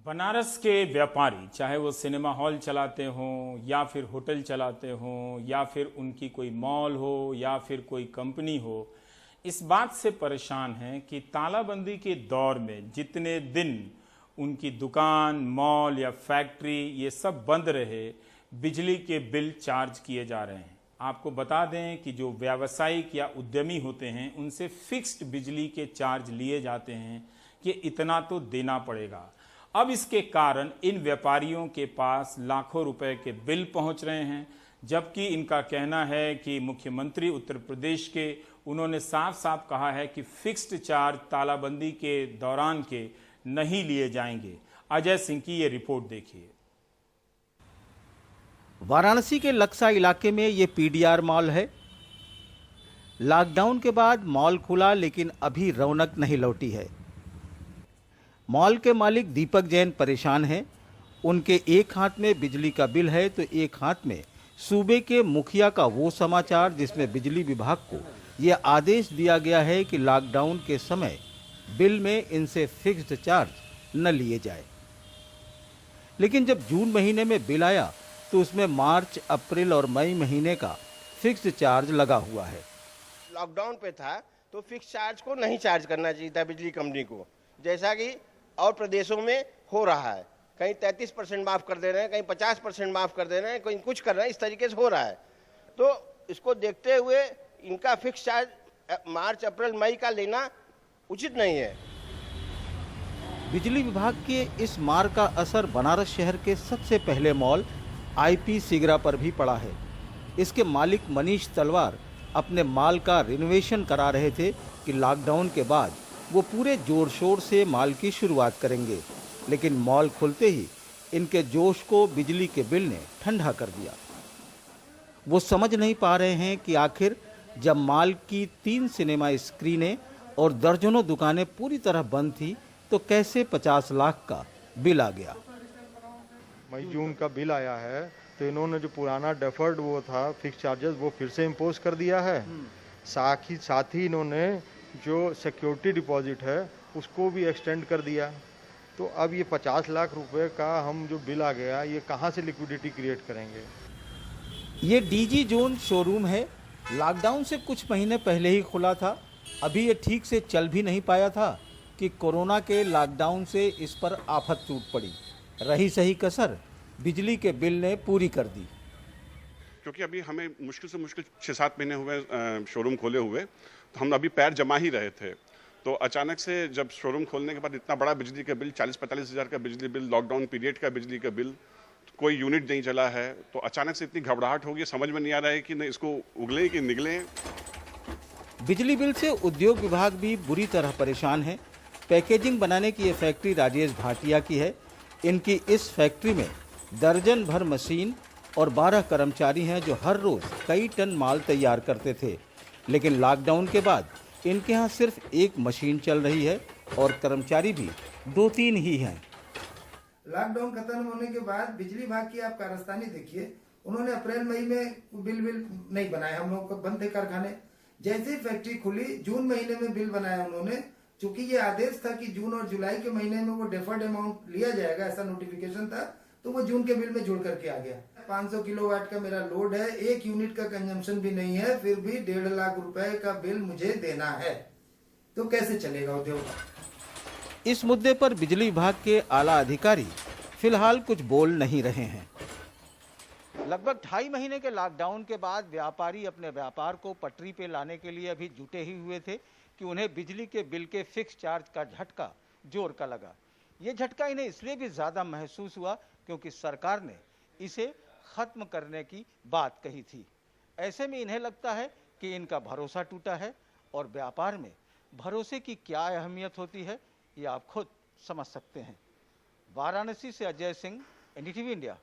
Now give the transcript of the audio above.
बनारस के व्यापारी, चाहे वो सिनेमा हॉल चलाते हों या फिर होटल चलाते हों या फिर उनकी कोई मॉल हो या फिर कोई कंपनी हो, इस बात से परेशान हैं कि तालाबंदी के दौर में जितने दिन उनकी दुकान, मॉल या फैक्ट्री ये सब बंद रहे, बिजली के बिल चार्ज किए जा रहे हैं। आपको बता दें कि जो व्यावसायिक या उद्यमी होते हैं उनसे फिक्स्ड बिजली के चार्ज लिए जाते हैं कि इतना तो देना पड़ेगा। अब इसके कारण इन व्यापारियों के पास लाखों रुपए के बिल पहुंच रहे हैं, जबकि इनका कहना है कि मुख्यमंत्री उत्तर प्रदेश के उन्होंने साफ साफ कहा है कि फिक्स्ड चार्ज तालाबंदी के दौरान के नहीं लिए जाएंगे। अजय सिंह की ये रिपोर्ट देखिए। वाराणसी के लक्सा इलाके में ये पीडीआर मॉल है। लॉकडाउन के बाद मॉल खुला, लेकिन अभी रौनक नहीं लौटी है। मॉल के मालिक दीपक जैन परेशान हैं। उनके एक हाथ में बिजली का बिल है तो एक हाथ में सूबे के मुखिया का वो समाचार जिसमें बिजली विभाग को यह आदेश दिया गया है कि लॉकडाउन के समय बिल में इनसे फिक्स्ड चार्ज न लिए जाए। लेकिन जब जून महीने में बिल आया तो उसमें मार्च, अप्रैल और मई महीने का फिक्स्ड चार्ज लगा हुआ है। लॉकडाउन पे था तो फिक्स चार्ज को नहीं चार्ज करना चाहिए था बिजली कंपनी को, जैसा कि और प्रदेशों में हो रहा है। कहीं 33% माफ कर दे रहे हैं, कहीं 50% माफ कर दे रहे हैं, कहीं कुछ कर रहे हैं, इस तरीके से हो रहा है। तो इसको देखते हुए इनका फिक्स चार्ज मार्च, अप्रैल, मई का लेना उचित नहीं है। बिजली विभाग के इस मार का असर बनारस शहर के सबसे पहले मॉल आईपी सिगरा पर भी पड़ा है। इसके मालिक मनीष तलवार अपने माल का रिनोवेशन करा रहे थे कि लॉकडाउन के बाद वो पूरे जोर शोर से माल की शुरुआत करेंगे, लेकिन मॉल खुलते ही इनके जोश को बिजली के बिल ने ठंडा कर दिया। वो समझ नहीं पा रहे हैं कि आखिर जब मॉल की 3 सिनेमा स्क्रीनें और दर्जनों दुकानें पूरी तरह बंद थी तो कैसे 50 लाख का बिल आ गया। मई जून का बिल आया है तो इन्होंने जो पुराना डेफर्ड वो था फिक्स चार्जेस वो फिर से इम्पोज कर दिया है। साथ ही इन्होंने जो सिक्योरिटी डिपॉजिट है उसको भी एक्सटेंड कर दिया। तो अब ये 50 लाख रुपए का हम जो बिल आ गया, ये कहाँ से लिक्विडिटी क्रिएट करेंगे। ये डीजी जोन शोरूम है। लॉकडाउन से कुछ महीने पहले ही खुला था। अभी ये ठीक से चल भी नहीं पाया था कि कोरोना के लॉकडाउन से इस पर आफत टूट पड़ी। रही सही कसर बिजली के बिल ने पूरी कर दी। क्योंकि अभी हमें मुश्किल से मुश्किल 6-7 महीने हुए शोरूम खोले हुए, तो हम अभी पैर जमा ही रहे थे। तो अचानक से जब शोरूम खोलने के बाद इतना बड़ा बिजली का बिल, 40-45 हज़ार का बिजली बिल, लॉकडाउन पीरियड का बिजली का बिल, कोई यूनिट नहीं चला है, तो अचानक से इतनी घबराहट होगी, समझ में नहीं आ रहा है कि नहीं इसको उगले कि निगले। बिजली बिल से उद्योग विभाग भी बुरी तरह परेशान है। पैकेजिंग बनाने की ये फैक्ट्री राजेश भाटिया की है। इनकी इस फैक्ट्री में दर्जन भर मशीन और 12 कर्मचारी हैं जो हर रोज कई टन माल तैयार करते थे। लेकिन लॉकडाउन के बाद इनके यहाँ सिर्फ एक मशीन चल रही है और कर्मचारी भी 2-3 ही हैं। लॉकडाउन खत्म होने के बाद बिजली विभाग की आप कारस्तानी देखिए, उन्होंने अप्रैल मई में बिल नहीं बनाए। हम लोग को बंद थे कारखाने। जैसे ही फैक्ट्री खुली जून महीने में बिल बनाया उन्होंने। चूंकि ये आदेश था कि जून और जुलाई के महीने में वो डेफर्ड अमाउंट लिया जाएगा, ऐसा नोटिफिकेशन था, तो वो जून के बिल में जुड़ करके आ गया। 500 किलोवाट का मेरा लोड है, 1 यूनिट का कंजम्पशन भी नहीं है, फिर भी 1.5 लाख रुपए का बिल मुझे देना है, तो कैसे चलेगा उद्योग। इस मुद्दे पर बिजली विभाग के आला अधिकारी फिलहाल कुछ बोल नहीं रहे हैं। लगभग 2.5 महीने के लॉकडाउन के बाद व्यापारी अपने व्यापार को पटरी पे लाने के लिए अभी जुटे ही हुए थे कि उन्हें बिजली के बिल के फिक्स चार्ज का झटका जोर का लगा। ये झटका इन्हें इसलिए भी ज़्यादा महसूस हुआ क्योंकि सरकार ने इसे ख़त्म करने की बात कही थी। ऐसे में इन्हें लगता है कि इनका भरोसा टूटा है और व्यापार में भरोसे की क्या अहमियत होती है ये आप खुद समझ सकते हैं। वाराणसी से अजय सिंह, एनडीटीवी इंडिया।